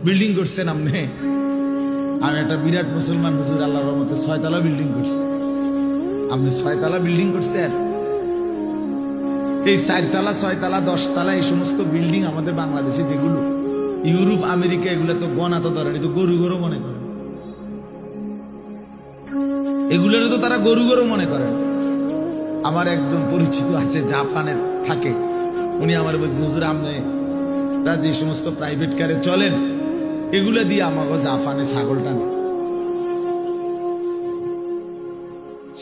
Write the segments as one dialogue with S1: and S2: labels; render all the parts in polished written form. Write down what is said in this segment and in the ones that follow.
S1: Building করছেন আপনি? আমি একটা বিরাট মুসলমান হুজুর, আল্লাহর রহমতে 6 তলা বিল্ডিং করছি। আপনি 6 তলা বিল্ডিং করছেন? এই 4 তলা 6 তলা 10 তলা এই সমস্ত বিল্ডিং আমাদের বাংলাদেশে যেগুলো, ইউরোপ আমেরিকা এগুলো তো গণা তো ধরে, তো গরু গরু মনে করে, এগুলোর তো তারা গরু গরু মনে করেন। আমার একজন পরিচিত আছে জাপানের থাকে, উনি আমার বলছে হুজুর আপনারা যে সমস্ত প্রাইভেট কারে চলেন এগুলো দিয়ে আমাকে জাপানে ছাগল টানে,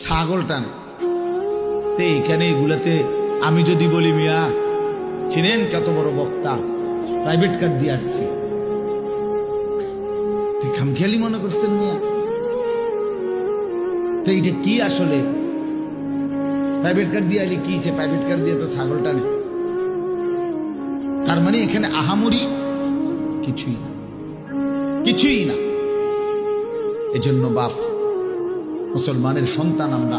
S1: ছাগল টানে। তো এইখানে এগুলাতে আমি যদি বলি মিয়া চিনেন কত বড় বক্তা, প্রাইভেট কার দিয়ে আসছি, খামখেয়ালি মনে করছেন মিয়া? তো এইটা কি আসলে? প্রাইভেট কার দিয়ে আলি কি, সে প্রাইভেট কার দিয়ে তো ছাগল টানে। তার মানে এখানে আহামরি কিছুই না, কিছুই না। এজন্য বাপ, মুসলমানের সন্তান আমরা,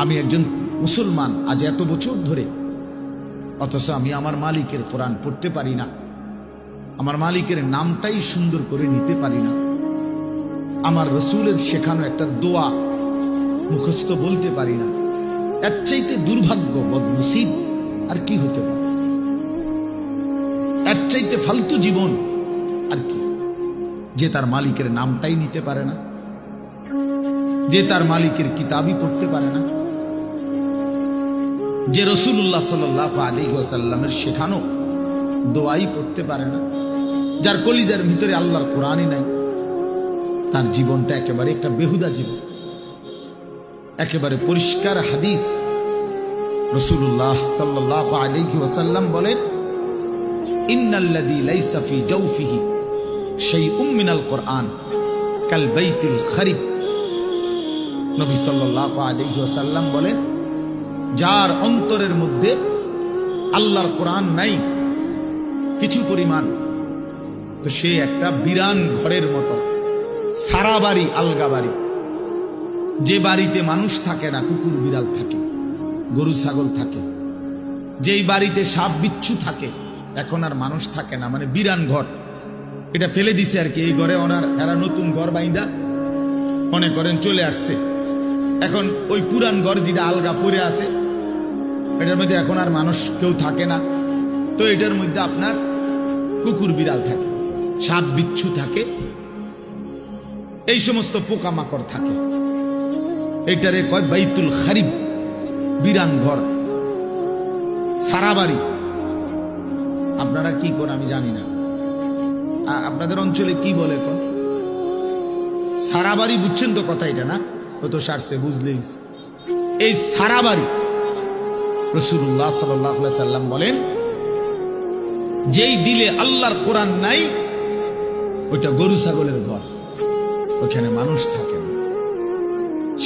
S1: আমি একজন মুসলমান আজ এত বছর ধরে, অথচ আমি আমার মালিকের কোরআন পড়তে পারি না, আমার মালিকের নামটাই সুন্দর করে নিতে পারি না, আমার রসুলের শেখানো একটা দোয়া মুখস্থ বলতে পারি না। এর চাইতে দুর্ভাগ্য, বদনসিব আর কি হতে পারে? এর চাইতে ফালতু জীবন আর কি? যে তার মালিকের নামটাই নিতে পারে না, যে তার মালিকের কিতাবই পড়তে পারে না, যে রাসূলুল্লাহ সাল্লাল্লাহু আলাইহি ওয়াসাল্লামের শেখানো দোয়াই পড়তে পারে না, যার কলিজার ভিতরে আল্লাহর কোরআনই নাই, তার জীবনটা একেবারে একটা বেহুদা জীবন। একেবারে পরিষ্কার হাদিস, রাসূলুল্লাহ সাল্লাল্লাহু আলাইহি ওয়াসাল্লাম বলেন, ইন্নাল্লাযী লাইসা ফি জাওফিহি শাইউম মিনাল কোরআন কাল বাইতিল খারিব। নবী সাল্লাল্লাহু আলাইহি ওয়াসাল্লাম বলেন, যার অন্তরের মধ্যে আল্লাহর কোরআন নাই কিছু পরিমাণ, তো সে একটা বিরান ঘরের মতো, সারা বাড়ি আলগা বাড়ি, যে বাড়িতে মানুষ থাকে না, কুকুর বিড়াল থাকে, গরু ছাগল থাকে, যেই বাড়িতে সাপ বিচ্ছু থাকে, এখন আর মানুষ থাকে না, মানে বিরান ঘর। এটা ফেলে দিছে আর কি, এই ঘরে এরা নতুন ঘর বাইন্দা মনে করেন চলে আসছে। এখন ওই পুরান ঘর যেটা আলগা পড়ে আছে, এটার মধ্যে এখন আর মানুষ কেউ থাকে না, তো এটার মধ্যে আপনার কুকুর বিড়াল থাকে, সাপ বিচ্ছু থাকে, এই সমস্ত পোকামাকড় থাকে। এটারে কয় বাইতুল খারিব, বিরান ঘর, সারা বাড়ি। আপনারা কি করেন আমি জানি না, আপনাদের অঞ্চলে কি বলে কোন সারা বাড়ি? বুঝছেন তো কথা, এটা না ও তো সারছে, বুঝলেই। এই সারা বাড়ি রাসূলুল্লাহ সাল্লাল্লাহু আলাইহি সাল্লাম বলেন, যেই দিলে আল্লাহর কোরআন নাই ওইটা গরু ছাগলের ঘর, ওখানে মানুষ থাকে না।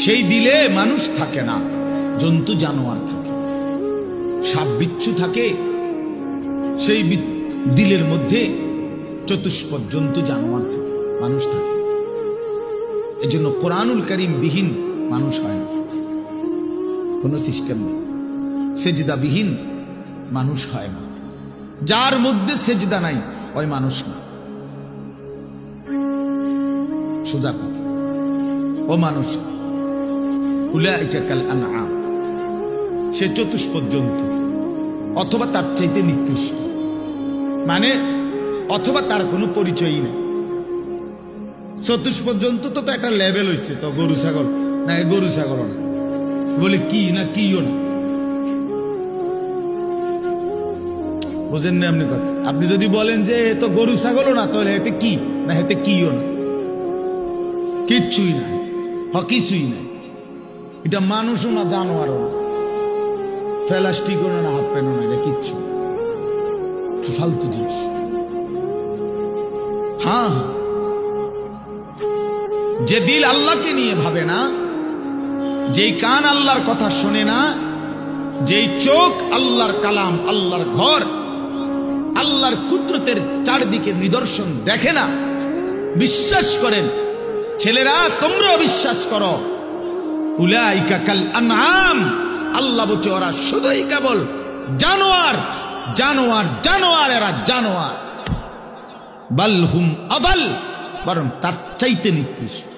S1: সেই দিলে মানুষ থাকে না, জন্তু জানোয়ার থাকে, সাপ বিচ্ছু থাকে, সেই দিলের মধ্যে চতুষ্পদ জন্তু জানোয়ার থাকে, মানুষ থাকে। এই জন্য কোরআনুল কারীম বিহীন মানুষ হয় না, কোনো সিস্টেম নেই। সেজদা বিহীন মানুষ হয় না, যার মধ্যে সেজদা নাই ওই মানুষ না, সোজা কথা, ও মানুষ। উলাইকা কাল আনআম, সে চতুষ্পদ জন্তু অথবা তার চাইতে নিকৃষ্ট, মানে অথবা তার কোনো পরিচয়ই নেই। চতুষ্পদ জন্তু তো একটা লেভেল হয়েছে, তো গরু ছাগল না, গরু ছাগল না বলে কি না, কিও না, বুঝেন না আপনি কথা? আপনি যদি বলেন যে এ তো গরু ছাগলও না, তাহলে এতে কি না, এতে কিও না, কিচ্ছুই না, কিছুই না। এটা মানুষও না, জানোয়ারও না, প্লাস্টিকও না, হাফ প্যান্টও না, এটা কিচ্ছু ফালতু জিনিস। হ্যাঁ, যে দিল আল্লাহকে নিয়ে ভাবে না, যেই কান আল্লাহর কথা শোনে না, যেই চোখ আল্লাহর কালাম, আল্লাহর ঘর, আল্লাহর কুদরতের চারদিকে নিদর্শন দেখে না, বিশ্বাস করেন ছেলেরা, তোমরাও বিশ্বাস করো, উলাইকা কাল আনআম, আল্লাহ বলছে ওরা শুধুই কেবল জানোয়ার, জানোয়ার, জানোয়ার, এরা জানোয়ার। বাল হুম আদাল, বরং তার চাইতে নিকৃষ্ট।